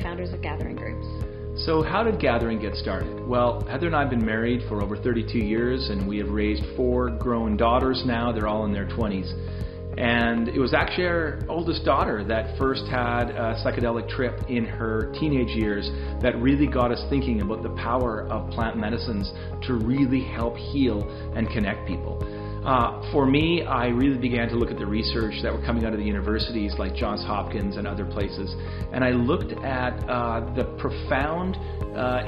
founders of Gathering Groups. So how did Gathering get started? Well, Heather and I have been married for over 32 years, and we have raised 4 grown daughters now. They're all in their 20s. And it was actually our oldest daughter that first had a psychedelic trip in her teenage years that really got us thinking about the power of plant medicines to really help heal and connect people. For me, I really began to look at the research that were coming out of the universities like Johns Hopkins and other places, and I looked at the profound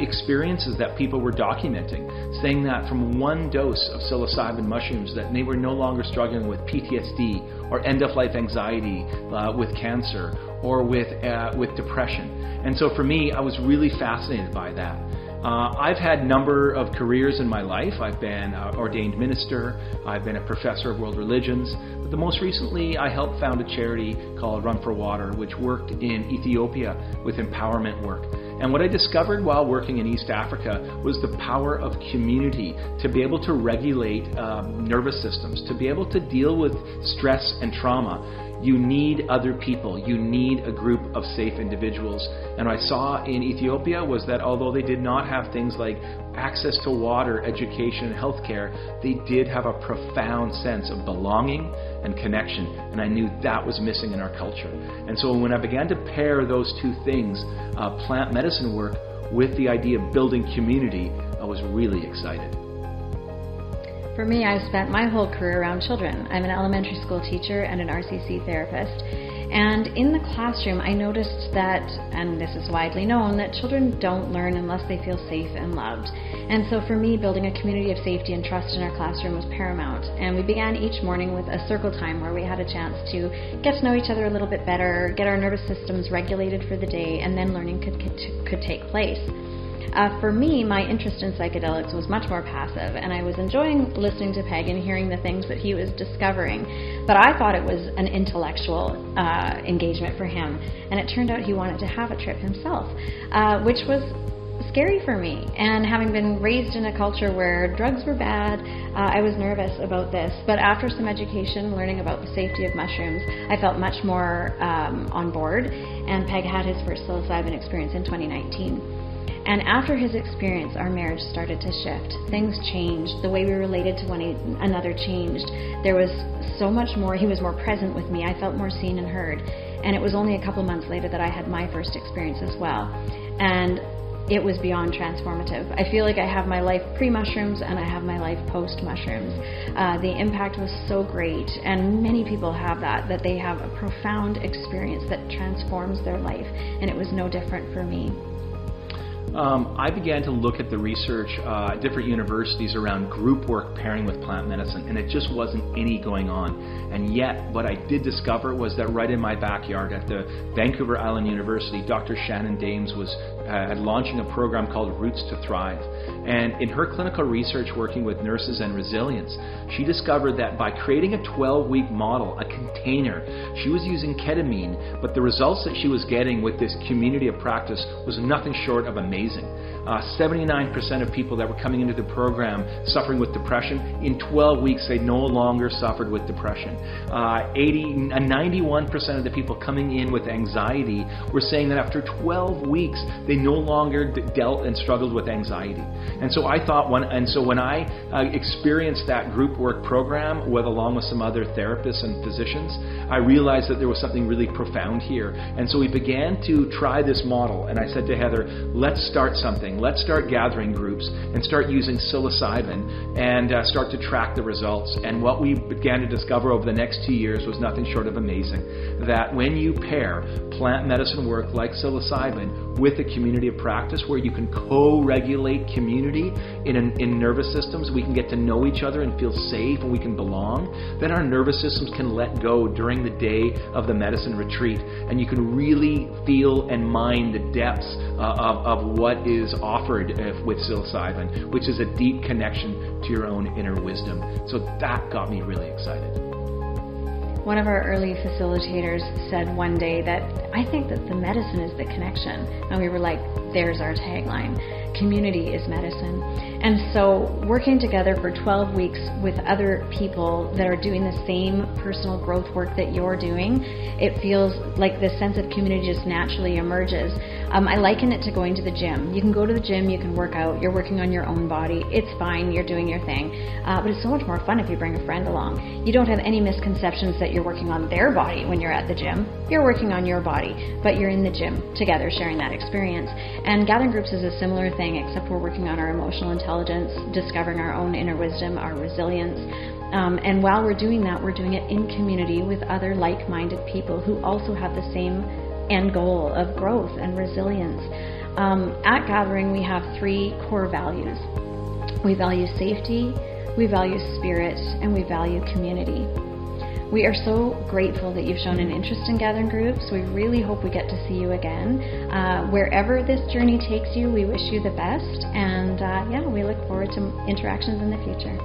experiences that people were documenting, saying that from one dose of psilocybin mushrooms that they were no longer struggling with PTSD or end-of-life anxiety with cancer or with depression. And so for me, I was really fascinated by that. I've had a number of careers in my life. I've been an ordained minister. I've been a professor of world religions. But the most recently, I helped found a charity called Run for Water, which worked in Ethiopia with empowerment work. And what I discovered while working in East Africa was the power of community to be able to regulate nervous systems, to be able to deal with stress and trauma. You need other people. You need a group of safe individuals. And what I saw in Ethiopia was that although they did not have things like access to water, education, and healthcare, they did have a profound sense of belonging and connection. And I knew that was missing in our culture. And so when I began to pair those two things, plant medicine work, with the idea of building community, I was really excited. For me, I've spent my whole career around children. I'm an elementary school teacher and an RCC therapist. And in the classroom, I noticed that, and this is widely known, that children don't learn unless they feel safe and loved. And so for me, building a community of safety and trust in our classroom was paramount. And we began each morning with a circle time where we had a chance to get to know each other a little bit better, get our nervous systems regulated for the day, and then learning could take place. For me, my interest in psychedelics was much more passive, and I was enjoying listening to Peg and hearing the things that he was discovering. But I thought it was an intellectual engagement for him, and it turned out he wanted to have a trip himself, which was scary for me. And having been raised in a culture where drugs were bad, I was nervous about this. But after some education, learning about the safety of mushrooms, I felt much more on board, and Peg had his first psilocybin experience in 2019. And after his experience, our marriage started to shift. Things changed. The way we related to one another changed. There was so much more. He was more present with me. I felt more seen and heard. And it was only a couple months later that I had my first experience as well. And it was beyond transformative. I feel like I have my life pre-mushrooms and I have my life post-mushrooms. The impact was so great, and many people have that they have a profound experience that transforms their life. And it was no different for me. I began to look at the research at different universities around group work pairing with plant medicine, and it just wasn't any going on. And yet, what I did discover was that right in my backyard at the Vancouver Island University, Dr. Shannon Dames was launching a program called Roots to Thrive. And in her clinical research working with nurses and resilience, she discovered that by creating a 12-week model, a container, she was using ketamine, but the results that she was getting with this community of practice was nothing short of amazing. 79% of people that were coming into the program suffering with depression, in 12 weeks they no longer suffered with depression. 91% of the people coming in with anxiety were saying that after 12 weeks they no longer dealt and struggled with anxiety. And so I thought, when I experienced that group work program along with some other therapists and physicians, I realized that there was something really profound here. And so we began to try this model, and I said to Heather, let's start something. Let's start gathering groups and start using psilocybin and start to track the results. And what we began to discover over the next 2 years was nothing short of amazing. That when you pair plant medicine work like psilocybin with a community of practice where you can co-regulate community in nervous systems, we can get to know each other and feel safe and we can belong, then our nervous systems can let go during the day of the medicine retreat, and you can really feel and mind the depths of what is offered with psilocybin, which is a deep connection to your own inner wisdom. So that got me really excited. One of our early facilitators said one day that I think that the medicine is the connection. And we were like, there's our tagline. community is medicine. And so working together for 12 weeks with other people that are doing the same personal growth work that you're doing, it feels like this sense of community just naturally emerges. I liken it to going to the gym. You can go to the gym, you can work out, you're working on your own body, it's fine, you're doing your thing. But it's so much more fun if you bring a friend along. You don't have any misconceptions that you're working on their body when you're at the gym. You're working on your body, but you're in the gym together sharing that experience. And gathering groups is a similar thing, except we're working on our emotional intelligence, discovering our own inner wisdom, our resilience. And while we're doing that, we're doing it in community with other like-minded people who also have the same end goal of growth and resilience. At Gathering, we have 3 core values. We value safety, we value spirit, and we value community. We are so grateful that you've shown an interest in Gathering groups. We really hope we get to see you again. Wherever this journey takes you, we wish you the best. And we look forward to interactions in the future.